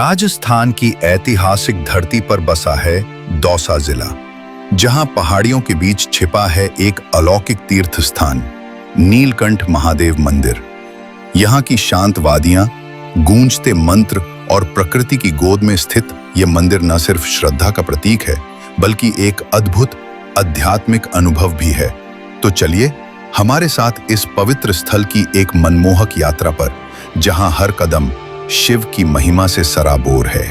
राजस्थान की ऐतिहासिक धरती पर बसा है दौसा जिला, जहां पहाड़ियों के बीच छिपा है एक अलौकिक तीर्थ स्थान, नीलकंठ महादेव मंदिर। यहां की शांत वादियां, गूंजते मंत्र और प्रकृति की गोद में स्थित यह मंदिर न सिर्फ श्रद्धा का प्रतीक है, बल्कि एक अद्भुत आध्यात्मिक अनुभव भी है। तो चलिए हमारे साथ इस पवित्र स्थल की एक मनमोहक यात्रा पर, जहां हर कदम शिव की महिमा से सराबोर है।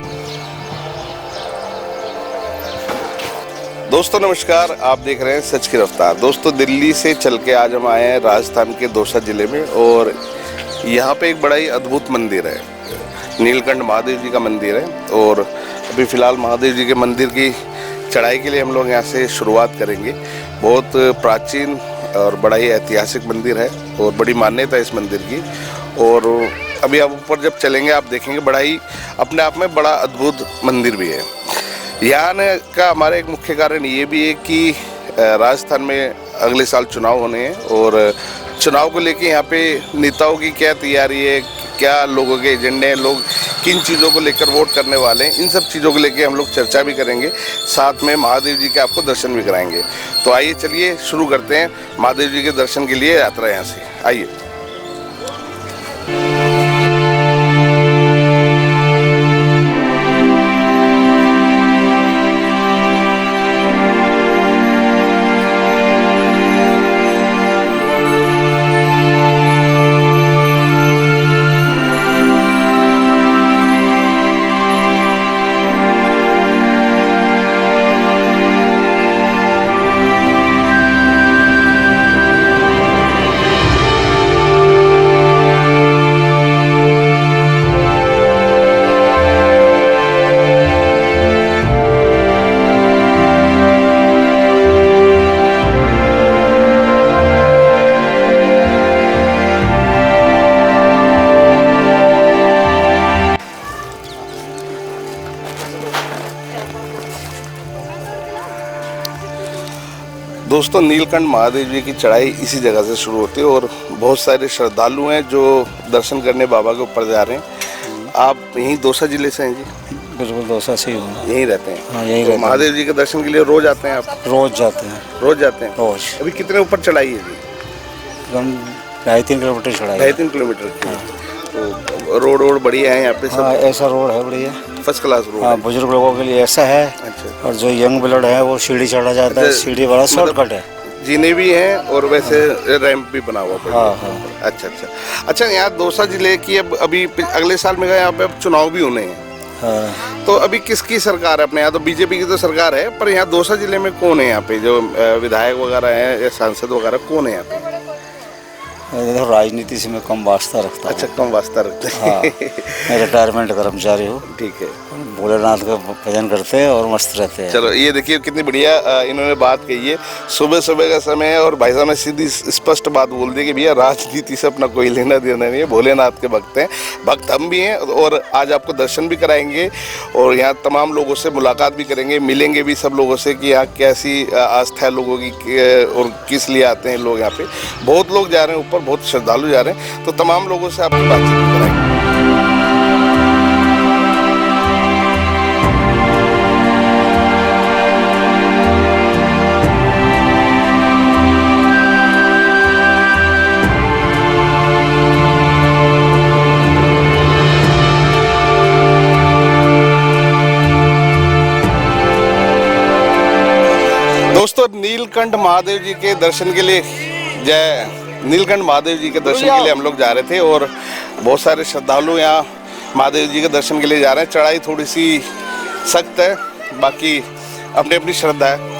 दोस्तों नमस्कार, आप देख रहे हैं सच की रफ्तार। दोस्तों दिल्ली से चल के आज हम आए हैं राजस्थान के दौसा जिले में, और यहाँ पे एक बड़ा ही अद्भुत मंदिर है, नीलकंठ महादेव जी का मंदिर है। और अभी फ़िलहाल महादेव जी के मंदिर की चढ़ाई के लिए हम लोग यहाँ से शुरुआत करेंगे। बहुत प्राचीन और बड़ा ही ऐतिहासिक मंदिर है और बड़ी मान्यता है इस मंदिर की। और अभी आप ऊपर जब चलेंगे आप देखेंगे बड़ा ही अपने आप में बड़ा अद्भुत मंदिर भी है। यहाँ आने का हमारा एक मुख्य कारण ये भी है कि राजस्थान में अगले साल चुनाव होने हैं, और चुनाव को लेके यहाँ पे नेताओं की क्या तैयारी है, क्या लोगों के एजेंडे हैं, लोग किन चीज़ों को लेकर वोट करने वाले हैं, इन सब चीज़ों को लेके हम लोग चर्चा भी करेंगे। साथ में महादेव जी के आपको दर्शन भी कराएंगे। तो आइए चलिए शुरू करते हैं महादेव जी के दर्शन के लिए यात्रा यहाँ से। आइए। दोस्तों नीलकंठ महादेव जी की चढ़ाई इसी जगह से शुरू होती है, और बहुत सारे श्रद्धालु हैं जो दर्शन करने बाबा के ऊपर जा रहे हैं। आप यहीं दौसा जिले से हैं जी? बिल्कुल दौसा से ही हूँ। यहीं रहते हैं? हाँ यहीं तो महादेव जी के दर्शन के लिए रोज आते हैं आप? रोज जाते हैं। रोज जाते हैं? रोज। अभी कितने ऊपर चढ़ाई है जी? 2.5-3 किलोमीटर चढ़ाई। 2.5-3 किलोमीटर की। तो रोड बढ़िया है यहाँ पे सब? हाँ ऐसा रोड है बढ़िया, फर्स्ट क्लास रोड। हाँ बुजुर्ग लोगों के लिए ऐसा है। अच्छा। और जो यंग ब्लड है वो सीढ़ी चढ़ा जाता है, सीढ़ी बड़ा शॉर्टकट है। जीने भी हैं और वैसे रैंप भी बना हुआ है। हाँ हाँ। अच्छा यहाँ दौसा जिले की अब अभी अगले साल में यहाँ पे अब चुनाव भी होने हैं। हाँ। तो अभी किसकी सरकार है अपने यहाँ? तो बीजेपी की तो सरकार है, पर यहाँ दौसा जिले में कौन है यहाँ पे जो विधायक वगैरह हैं या सांसद वगैरह कौन है यहाँ पे? तो राजनीति से मैं कम वास्ता रखता हूँ। अच्छा कम वास्ता रखते हैं। हाँ, मैं रिटायरमेंट कर्मचारी हूँ। ठीक है। भोलेनाथ का भजन करते हैं और मस्त रहते हैं। चलो ये देखिए कितनी बढ़िया इन्होंने बात कही है। सुबह सुबह का समय है और भाई साहब ने सीधी स्पष्ट बात बोल दी कि भैया राजनीति से अपना कोई लेना देना नहीं है, भोलेनाथ के भक्त हैं, भक्त हम भी हैं। और आज आपको दर्शन भी कराएंगे और यहाँ तमाम लोगों से मुलाकात भी करेंगे, मिलेंगे भी सब लोगों से कि यहाँ कैसी आस्था है लोगों की और किस लिए आते हैं लोग यहाँ पे। बहुत लोग जा रहे हैं ऊपर, बहुत श्रद्धालु जा रहे हैं, तो तमाम लोगों से आपकी बातचीत कराएंगे। दोस्तों नीलकंठ महादेव जी के दर्शन के लिए नीलकंठ महादेव जी के दर्शन के लिए हम लोग जा रहे थे, और बहुत सारे श्रद्धालु यहाँ महादेव जी के दर्शन के लिए जा रहे हैं। चढ़ाई थोड़ी सी सख्त है, बाकी अपनी अपनी श्रद्धा है।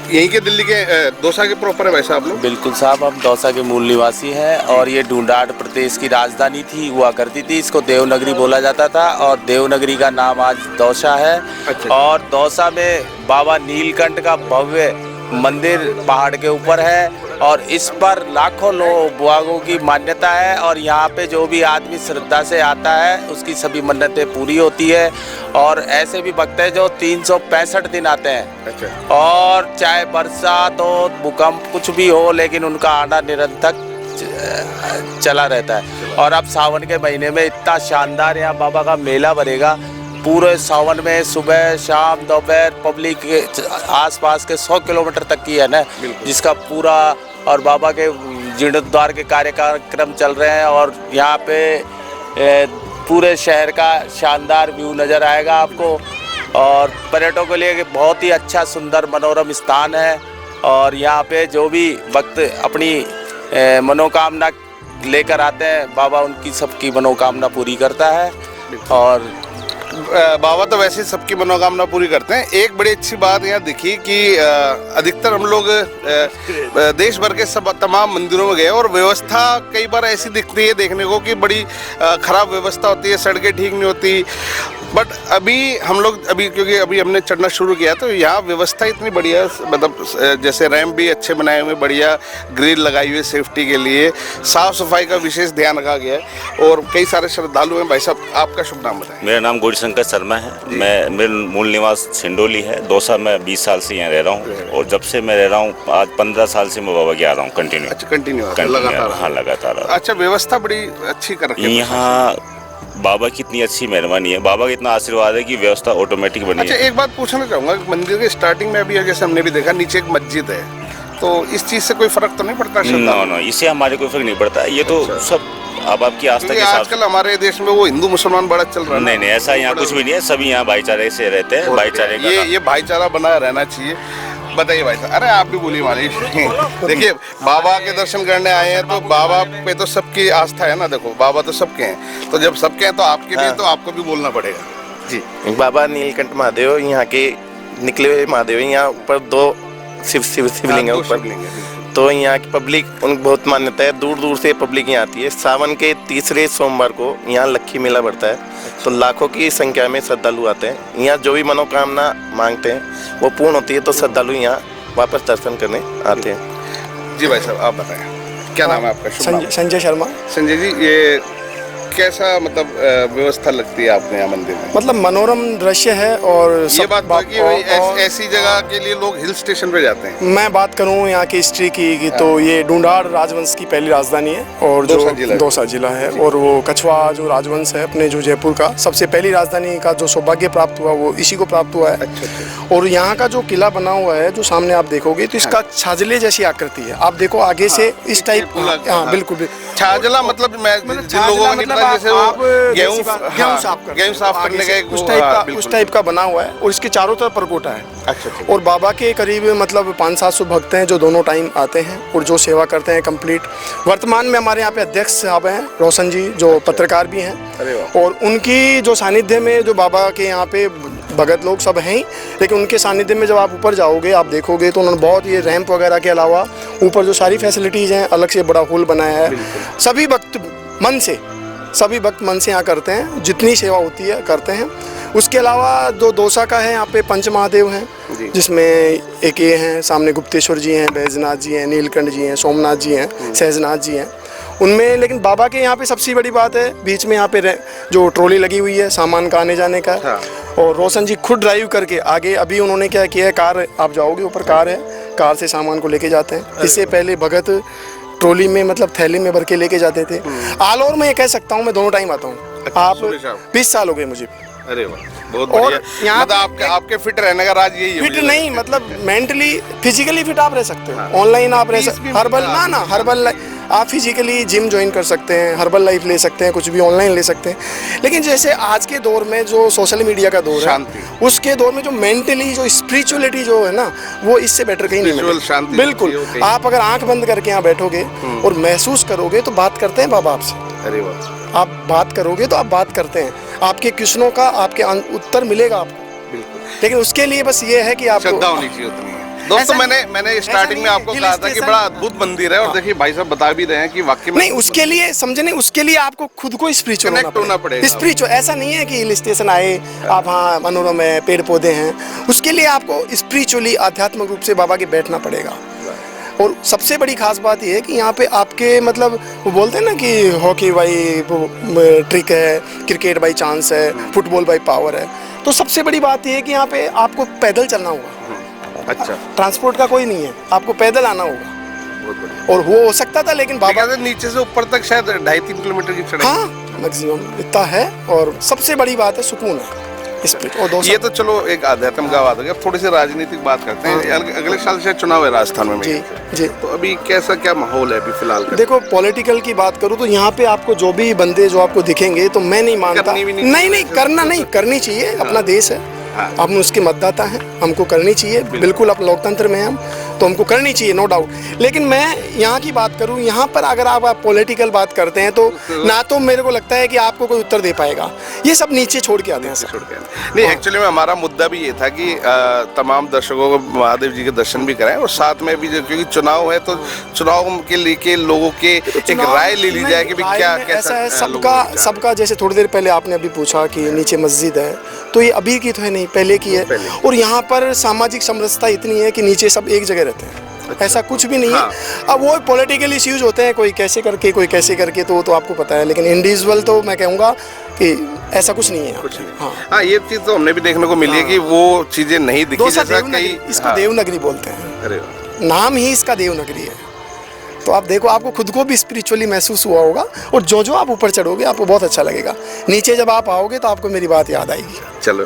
यहीं के दिल्ली के दौसा के प्रॉपर है वैसे आप लोग? बिल्कुल साहब, हम दौसा के मूल निवासी हैं, और ये ढूंढाड़ प्रदेश की राजधानी थी, हुआ करती थी। इसको देवनगरी बोला जाता था और देवनगरी का नाम आज दौसा है। अच्छा। और दौसा में बाबा नीलकंठ का भव्य मंदिर पहाड़ के ऊपर है, और इस पर लाखों लोगों की मान्यता है। और यहाँ पे जो भी आदमी श्रद्धा से आता है उसकी सभी मन्नतें पूरी होती है। और ऐसे भी भक्त हैं जो 365 दिन आते हैं। अच्छा। और चाहे बरसात हो, भूकंप, कुछ भी हो, लेकिन उनका आना निरंतर चला रहता है। और अब सावन के महीने में इतना शानदार यहाँ बाबा का मेला भरेगा। पूरे सावन में सुबह शाम दोपहर पब्लिक के आसपास के 100 किलोमीटर तक की है ना, जिसका पूरा और बाबा के जीर्णोद्धार के कार्यक्रम चल रहे हैं। और यहाँ पे पूरे शहर का शानदार व्यू नज़र आएगा आपको। और पर्यटकों के लिए बहुत ही अच्छा सुंदर मनोरम स्थान है। और यहाँ पे जो भी भक्त अपनी मनोकामना लेकर आते हैं, बाबा उनकी सबकी मनोकामना पूरी करता है। और बाबा तो वैसे ही सबकी मनोकामना पूरी करते हैं। एक बड़ी अच्छी बात यहाँ दिखी कि अधिकतर हम लोग देश भर के सब तमाम मंदिरों में गए और व्यवस्था कई बार ऐसी दिखती है देखने को कि बड़ी खराब व्यवस्था होती है, सड़कें ठीक नहीं होती। बट अभी हम लोग क्योंकि अभी हमने चढ़ना शुरू किया तो यहाँ व्यवस्था इतनी बढ़िया, मतलब जैसे रैंप भी अच्छे बनाए हुए, बढ़िया ग्रिल लगाई हुई है सेफ्टी के लिए, साफ सफाई का विशेष ध्यान रखा गया है और कई सारे श्रद्धालु हैं। भाई साहब, आपका शुभ नाम बताएं। मेरा नाम गौरीशंकर शर्मा है। मेरा मूल निवास छिंडोली है। दौसा में 20 साल से यहाँ रह रहा हूँ और जब से मैं रह रहा हूँ आज 15 साल से मैं बाबा के आ रहा हूँ कंटिन्यू। अच्छा, कंटिन्यू लगातार? हाँ, लगातार। अच्छा, व्यवस्था बड़ी अच्छी कर रखी है यहाँ। बाबा की इतनी अच्छी मेहरबानी है, बाबा का इतना आशीर्वाद है कि व्यवस्था ऑटोमेटिक बनी है। अच्छा, एक बात पूछना चाहूँगा, मंदिर के स्टार्टिंग में अभी जैसे हमने भी देखा नीचे एक मस्जिद है, तो इस चीज़ से कोई फर्क तो नहीं पड़ता? नो, इससे हमारे कोई फर्क नहीं पड़ता। ये तो सब अब आपकी आस्था के साथ। आजकल हमारे देश में वो हिंदू मुसलमान बड़ा चल रहा है। नहीं, ऐसा यहाँ कुछ भी नहीं है। सभी यहाँ भाईचारे से रहते हैं। भाईचारे का ये भाईचारा बना रहना चाहिए। बताइए भाई साहब। अरे आप भी बोलिए मालिक। देखिए, बाबा के दर्शन करने आए हैं तो बाबा पे तो सबकी आस्था है ना। देखो, बाबा तो सबके हैं, तो जब सबके हैं तो आपके भी, तो आपको भी बोलना पड़ेगा जी। बाबा नीलकंठ महादेव यहाँ के निकले हुए महादेव। यहाँ ऊपर 2 शिवलिंग है ऊपर। तो यहाँ की पब्लिक उन बहुत मान्यता है, दूर दूर से पब्लिक यहाँ आती है। सावन के तीसरे सोमवार को यहाँ लक्खी मेला बढ़ता है, तो लाखों की संख्या में श्रद्धालु आते हैं। यहाँ जो भी मनोकामना मांगते हैं वो पूर्ण होती है, तो श्रद्धालु यहाँ वापस दर्शन करने आते हैं। जी भाई साहब, आप बताएं क्या नाम है आपका? संजय शर्मा। संजय जी, ये कैसा मतलब व्यवस्था लगती है आपने यहाँ मंदिर में? मतलब मनोरम दृश्य है। और ये बात कि ऐसी जगह के लिए लोग हिल स्टेशन पे जाते हैं। मैं बात करूँ यहाँ की हिस्ट्री की तो ये ढूंढाड़ राजवंश की पहली राजधानी है और जो दौसा जिला है। और वो कछवा जो राजवंश है अपने जो जयपुर का सबसे पहली राजधानी का जो सौभाग्य प्राप्त हुआ वो इसी को प्राप्त हुआ है। और यहाँ का जो किला बना हुआ है जो सामने आप देखोगे तो इसका छाजले जैसी आकृति है। आप देखो आगे से इस टाइप। हाँ, बिल्कुल। छाजला मतलब जिन लोगों का जैसे गेहूं साफ करने का उस टाइप का बना हुआ है और इसके चारों तरफ परकोटा है। अच्छा। और बाबा के करीब मतलब 500-700 भक्त हैं जो दोनों टाइम आते हैं और जो सेवा करते हैं कंप्लीट। वर्तमान में हमारे यहाँ पे अध्यक्ष साहब हैं रोशन जी, जो पत्रकार भी हैं। और उनकी जो सानिध्य में जो बाबा के यहाँ पे भगत लोग सब हैं, लेकिन उनके सानिध्य में जब आप ऊपर जाओगे आप देखोगे तो उन्होंने बहुत ये रैंप वगैरह के अलावा ऊपर जो सारी फैसिलिटीज़ हैं, अलग से बड़ा हॉल बनाया है। सभी भक्त मन से यहाँ करते हैं, जितनी सेवा होती है करते हैं। उसके अलावा जो दौसा का है यहाँ पे पंच महादेव हैं, जिसमें एक ये हैं, सामने गुप्तेश्वर जी हैं, बैजनाथ जी हैं, नीलकंठ जी हैं, सोमनाथ जी हैं, सहजनाथ जी हैं उनमें। लेकिन बाबा के यहाँ पे सबसे बड़ी बात है, बीच में यहाँ पे जो ट्रॉली लगी हुई है सामान का आने जाने का। और रोशन जी खुद ड्राइव करके आगे, अभी उन्होंने क्या किया है, कार आप जाओगे ऊपर कार है, कार से सामान को लेके जाते हैं। इससे पहले भगत ट्रॉली में मतलब थैली में भर के लेके जाते थे। ऑल ओवर मैं ये कह सकता हूँ मैं दोनों टाइम आता हूँ। आप 20 साल हो गए मुझे। अरे वाह, बहुत बढ़िया। मतलब आपके फिट रहने का राज यही है? फिट नहीं, मतलब मेंटली फिजिकली फिट आप रह सकते हो। ऑनलाइन आप रह सकते, हर्बल आप फिजिकली जिम ज्वाइन कर सकते हैं, हर्बल लाइफ ले सकते हैं, कुछ भी ऑनलाइन ले सकते हैं। लेकिन जैसे आज के दौर में जो सोशल मीडिया का दौर है, उसके दौर में जो मेंटली जो स्पिरिचुअलिटी जो है ना, वो इससे बेटर कहीं नहीं मिलेगी। बिल्कुल। आप अगर आंख बंद करके यहाँ बैठोगे और महसूस करोगे तो बात करते हैं बाबा आपसे। अरे वाह। आप बात करोगे तो आप बात करते हैं, आपके क्वेश्चनों का आपके उत्तर मिलेगा आपको। बिल्कुल। लेकिन उसके लिए बस ये है कि आपको श्रद्धा होनी चाहिए उतनी। दोस्तों, मैंने स्टार्टिंग में आपको कहा था कि बड़ा अद्भुत मंदिर है और देखिए भाई साहब बता भी रहे हैं कि वाकई में नहीं, उसके लिए समझे नहीं, उसके लिए आपको खुद को स्पिरिचुअल होना पड़ेगा। स्पिरिचुअल ऐसा नहीं है कि हिल स्टेशन आए आप, हाँ मनोरम है, पेड़ पौधे हैं, उसके लिए आपको स्पिरिचुअली आध्यात्मिक रूप से बाबा के बैठना पड़ेगा। और सबसे बड़ी खास बात यह है कि यहाँ पे आपके मतलब वो बोलते हैं ना कि हॉकी बाई ट्रिक है, क्रिकेट बाई चांस है, फुटबॉल बाई पावर है। तो सबसे बड़ी बात यह है कि यहाँ पे आपको पैदल चलना होगा। अच्छा। ट्रांसपोर्ट का कोई नहीं है, आपको पैदल आना होगा। बहुत बढ़िया। और वो हो सकता था, लेकिन बाबा कहते हैं नीचे से ऊपर तक शायद 2.5-3 किलोमीटर की चढ़ाई। हाँ मैक्सिमम इतना है। और सबसे बड़ी बात है सुकून है स्पिरिट। और ये तो चलो एक आध्यात्म का बात हो गया। अब थोड़ी सी राजनीतिक बात करते हैं। अगले साल से चुनाव है राजस्थान में। जी जी। तो अभी कैसा क्या माहौल है अभी फिलहाल का? देखो पॉलिटिकल की बात करूँ तो यहाँ पे आपको जो भी बंदे जो आपको दिखेंगे तो मैं नहीं मानता, करनी भी नहीं नहीं चाहिए। करना नहीं, करनी चाहिए। अपना देश है, हाँ। हम उसके मतदाता हैं, हमको करनी चाहिए। बिल्कुल अब लोकतंत्र में हैं हम, तो हमको करनी चाहिए, नो डाउट। लेकिन मैं यहाँ की बात करूँ, यहाँ पर अगर आप पॉलिटिकल बात करते हैं तो ना तो मेरे को लगता है कि आपको कोई उत्तर दे पाएगा। ये सब नीचे छोड़ के आते हैं सब। नहीं, एक्चुअली में हमारा मुद्दा भी ये था कि तमाम दर्शकों को महादेव जी के दर्शन भी कराएं और साथ में भी क्योंकि चुनाव है तो चुनाव के लेके लोगों के एक राय ले ली जाए कि भाई क्या ऐसा है। कैसा लोगों का सबका जैसे थोड़ी देर पहले आपने अभी पूछा कि नीचे मस्जिद है, तो ये अभी की तो है नहीं, पहले की है। और यहाँ पर सामाजिक समरसता इतनी है कि नीचे सब एक जगह रहते हैं। ऐसा कुछ भी नहीं है। अब वो पॉलिटिकल इश्यूज होते हैं, कोई कैसे करके कोई कैसे करके, तो आपको पता है। लेकिन इंडिविजुअल तो मैं कहूँगा कि ऐसा कुछ नहीं है। कुछ नहीं। हाँ, ये चीज़ तो हमने भी देखने को मिली है कि वो चीज़ें नहीं दिखी। दोसा जैसा देवनगरी, कई इसको देवनगरी बोलते हैं। अरे वाह। नाम ही इसका देवनगरी है। तो आप देखो, आपको खुद को भी स्पिरिचुअली महसूस हुआ होगा। और जो आप ऊपर चढ़ोगे आपको बहुत अच्छा लगेगा। नीचे जब आप आओगे तो आपको मेरी बात याद आएगी। चलो,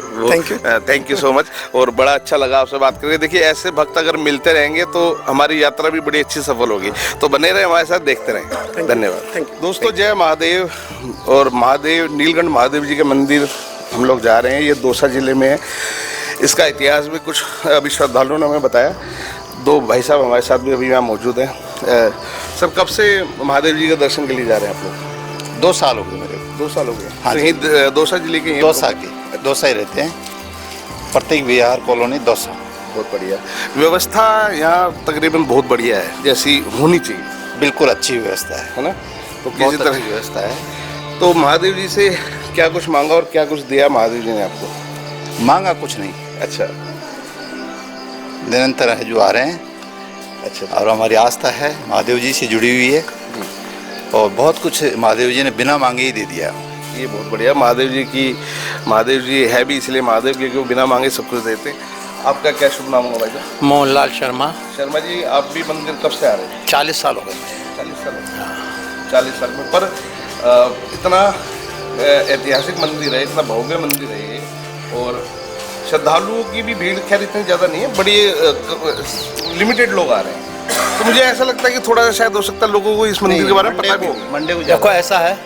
थैंक यू सो मच। और बड़ा अच्छा लगा आपसे बात करके। देखिए, ऐसे भक्त अगर मिलते रहेंगे तो हमारी यात्रा भी बड़ी अच्छी सफल होगी। तो बने रहे हमारे साथ, देखते रहेंगे। धन्यवाद दोस्तों। जय महादेव। और महादेव, नीलकंठ महादेव जी के मंदिर हम लोग जा रहे हैं। ये दौसा जिले में है। इसका इतिहास भी कुछ अभी श्रद्धालुओं ने हमें बताया। दो भाई साहब हमारे साथ भी अभी यहाँ मौजूद हैं। सर, कब से महादेव जी के दर्शन के लिए जा रहे हैं आप लोग? 2 साल हो गए मेरे। 2 साल हो गए। हाँ तो जी। यहीं दौसा जिले के? दौसा ही रहते हैं। प्रत्येक विहार कॉलोनी दौसा। बहुत बढ़िया व्यवस्था यहाँ तकरीबन बहुत बढ़िया है, जैसी होनी चाहिए। बिल्कुल अच्छी व्यवस्था है ना? तो बहुत किसी तरह अच्छी व्यवस्था है। तो महादेव जी से क्या कुछ मांगा और क्या कुछ दिया महादेव जी ने आपको? मांगा कुछ नहीं, अच्छा निरंतर है जो आ रहे हैं। अच्छा। और हमारी आस्था है महादेव जी से जुड़ी हुई है। और बहुत कुछ महादेव जी ने बिना मांगे ही दे दिया। ये बहुत बढ़िया। महादेव जी है भी इसलिए महादेव, क्योंकि वो बिना मांगे सब कुछ देते। आपका क्या शुभ नाम होगा भाई साहब? मोहनलाल शर्मा। शर्मा जी, आप भी मंदिर कब से आ रहे हैं? 40 साल हो गए। 40 साल। 40 साल में। पर इतना ऐतिहासिक मंदिर है, इतना भव्य मंदिर है ये। और श्रद्धालुओं की भी भीड़ खैर इतनी ज़्यादा नहीं है, बड़ी लिमिटेड लोग आ रहे हैं। तो मुझे ऐसा लगता है कि थोड़ा सा शायद हो सकता है लोगों को इस मंदिर के बारे में पता भी नहीं। मंडे को देखो ऐसा है,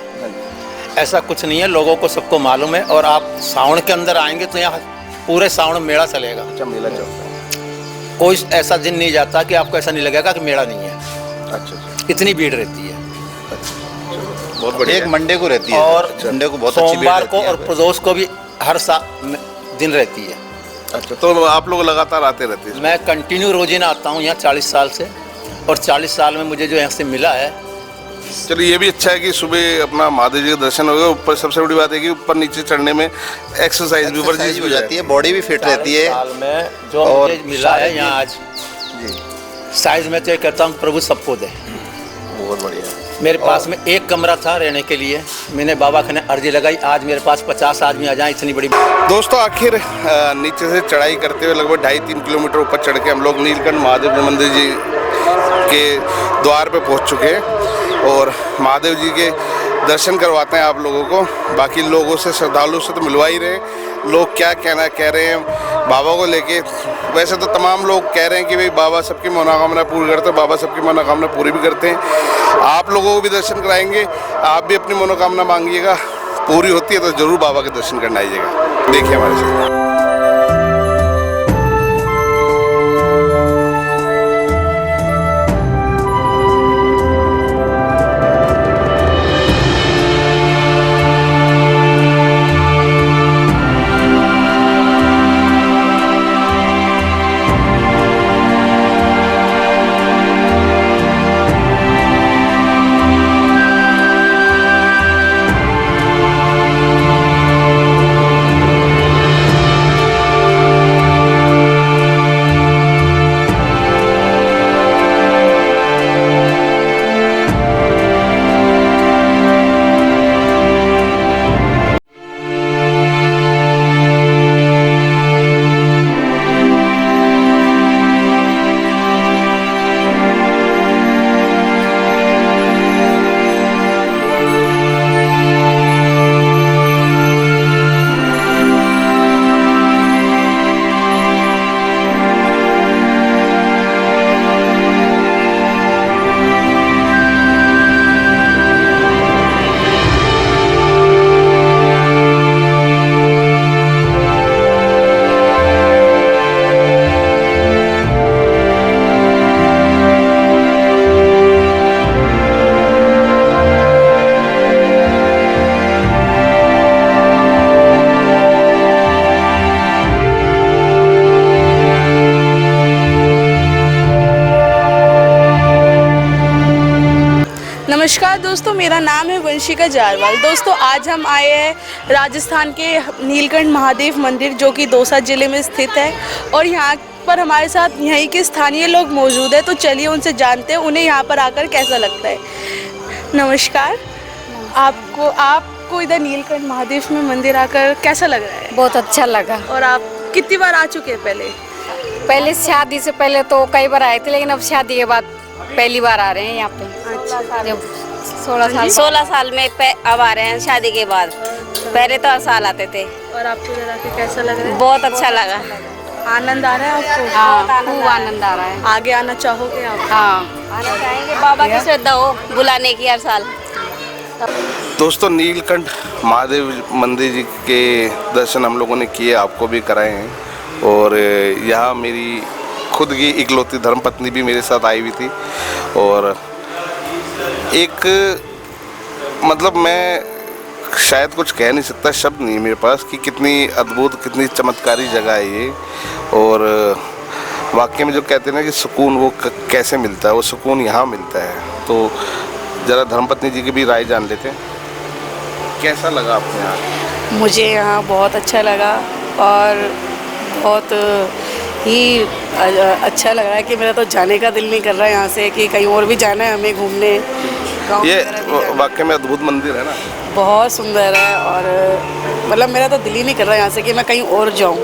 ऐसा कुछ नहीं है, लोगों को सबको मालूम है। और आप सावन के अंदर आएंगे तो यहाँ पूरे सावन में मेला चलेगा। अच्छा, मेला चलता है। कोई ऐसा दिन नहीं जाता कि आपको ऐसा नहीं लगेगा कि मेला नहीं है। अच्छा, इतनी भीड़ रहती है। बहुत बढ़िया। एक मंडे को रहती है। और मंडे को बहुत अच्छी भीड़ सोमवार रहती को है। और प्रदोष को भी हर दिन रहती है। अच्छा, तो आप लोग लगातार आते रहते हैं? मैं कंटिन्यू रोजाना आता हूँ यहाँ 40 साल से। और 40 साल में मुझे जो यहाँ से मिला है। चलिए, ये भी अच्छा है कि सुबह अपना महादेव जी के दर्शन हो गए। ऊपर सबसे बड़ी बात है कि ऊपर नीचे चढ़ने में एक्सरसाइज भी वर्जिश हो जाती है, बॉडी भी फिट रहती है। साल में जो और मुझे मिला है यहाँ आज साइज में, तो ये कहता हूँ प्रभु सबको दे। बहुत बढ़िया। मेरे पास में एक कमरा था रहने के लिए, मैंने बाबा खाने अर्जी लगाई, आज मेरे पास 50 आदमी आ जाए, इतनी बड़ी। दोस्तों, आखिर नीचे से चढ़ाई करते हुए लगभग 2.5-3 किलोमीटर ऊपर चढ़ के हम लोग नीलकंठ महादेव मंदिर जी के द्वार पे पहुंच चुके हैं। और महादेव जी के दर्शन करवाते हैं आप लोगों को। बाकी लोगों से, श्रद्धालुओं से तो मिलवा ही रहे। लोग क्या कह रहे हैं बाबा को लेके। वैसे तो तमाम लोग कह रहे हैं कि भाई बाबा सबकी मनोकामना पूरी करते हैं, बाबा सबकी मनोकामना पूरी भी करते हैं। आप लोगों को भी दर्शन कराएंगे, आप भी अपनी मनोकामना मांगिएगा, पूरी होती है तो ज़रूर बाबा के दर्शन करने आइएगा। देखिए हमारे साथ। नमस्कार दोस्तों, मेरा नाम है वंशिका जारवाल। दोस्तों आज हम आए हैं राजस्थान के नीलकंठ महादेव मंदिर जो कि दौसा ज़िले में स्थित है और यहाँ पर हमारे साथ यहीं के स्थानीय लोग मौजूद हैं। तो चलिए उनसे जानते हैं उन्हें यहाँ पर आकर कैसा लगता है। नमस्कार, आपको इधर नीलकंठ महादेव में मंदिर आकर कैसा लग रहा है? बहुत अच्छा लगा। और आप कितनी बार आ चुके हैं? पहले शादी से पहले तो कई बार आए थे, लेकिन अब शादी के बाद पहली बार आ रहे हैं यहाँ पे। जब 16 साल में अब आ रहे हैं शादी के बाद। पहले तो हर साल आते थे। और आपको इधर आके कैसा लग रहा है? बहुत अच्छा लगा। आनंद आ रहा है आपको? हाँ, खूब आनंद आ रहा है। आगे आना चाहोगे आप? हाँ, आना चाहेंगे। बाबा की श्रद्धा हो बुलाने की हर साल। दोस्तों नीलकंठ महादेव मंदिर जी के दर्शन हम लोगों ने किए, आपको भी कराए हैं। और यहाँ मेरी खुद की इकलौती धर्मपत्नी भी मेरे साथ आई हुई थी। और एक मतलब मैं शायद कुछ कह नहीं सकता, शब्द नहीं मेरे पास कि कितनी अद्भुत, कितनी चमत्कारी जगह है ये। और वाकई में जो कहते हैं ना कि सुकून वो कैसे मिलता है, वो सुकून यहाँ मिलता है। तो ज़रा धर्मपत्नी जी की भी राय जान लेते हैं। कैसा लगा आपको यहाँ? मुझे यहाँ बहुत अच्छा लगा और बहुत ही अच्छा लग रहा है कि मेरा तो जाने का दिल नहीं कर रहा है यहाँ से कि कहीं और भी जाना है हमें घूमने। ये वाकई में अद्भुत मंदिर है ना, बहुत सुंदर है। और मतलब मेरा तो दिल ही नहीं कर रहा है यहाँ से कि मैं कहीं और जाऊँ।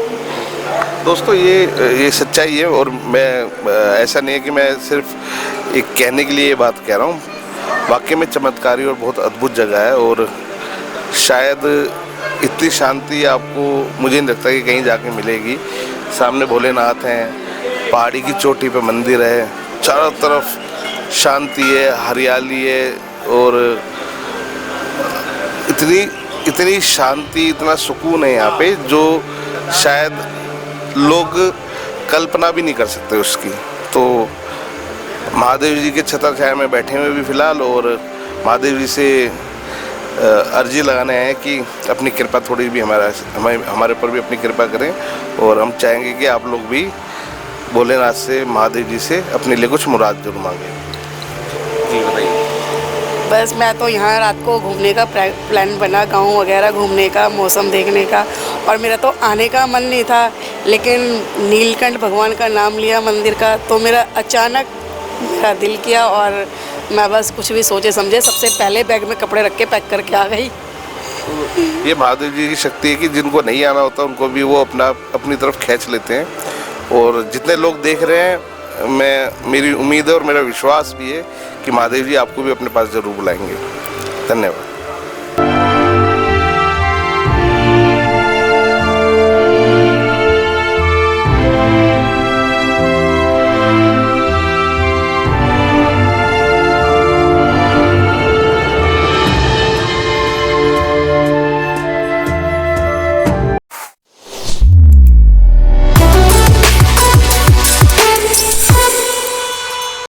दोस्तों ये सच्चाई है। और मैं ऐसा नहीं है कि मैं सिर्फ एक कहने के लिए ये बात कह रहा हूँ। वाकई में चमत्कारी और बहुत अद्भुत जगह है। और शायद इतनी शांति आपको मुझे नहीं लगता कि कहीं जाके मिलेगी। सामने भोलेनाथ हैं, पहाड़ी की चोटी पे मंदिर है, चारों तरफ शांति है, हरियाली है। और इतनी शांति, इतना सुकून है यहाँ पे जो शायद लोग कल्पना भी नहीं कर सकते उसकी। तो महादेव जी के छत्र छाया में बैठे हुए भी फ़िलहाल, और महादेव जी से अर्जी लगाने हैं कि अपनी कृपा थोड़ी भी हमारे ऊपर भी अपनी कृपा करें। और हम चाहेंगे कि आप लोग भी भोलेनाथ से, महादेव जी से अपने लिए कुछ मुराद जरूर मांगें। जी बताइए। बस मैं तो यहाँ रात को घूमने का प्लान बना, गांव वगैरह घूमने का, मौसम देखने का। और मेरा तो आने का मन नहीं था, लेकिन नीलकंठ भगवान का नाम लिया मंदिर का तो मेरा अचानक मेरा दिल किया और मैं बस कुछ भी सोचे समझे सबसे पहले बैग में कपड़े रख के पैक करके आ गई। ये महादेव जी की शक्ति है कि जिनको नहीं आना होता उनको भी वो अपनी तरफ खींच लेते हैं। और जितने लोग देख रहे हैं, मेरी उम्मीद है और मेरा विश्वास भी है कि महादेव जी आपको भी अपने पास ज़रूर बुलाएंगे। धन्यवाद।